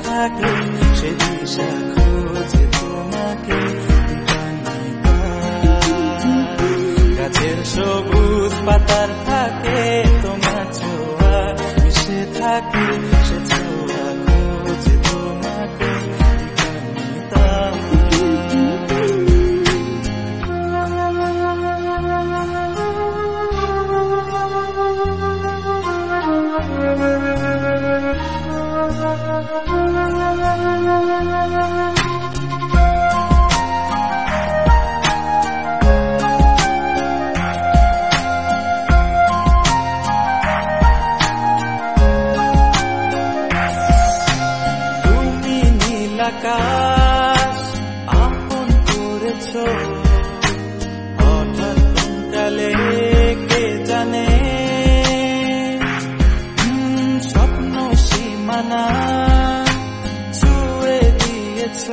থাকে সে দিশা খুঁজে তোমাকে গাছের সবুজ পাতার থাকে তোমার ছোঁয়া মিশে থাকে সে ছোঁয়া খুঁজে তোমাকে আকাশ আপন করেছ হঠাৎ কালে কে জানে স্বপ্ন সীমানা ছুঁয়ে দিয়েছ।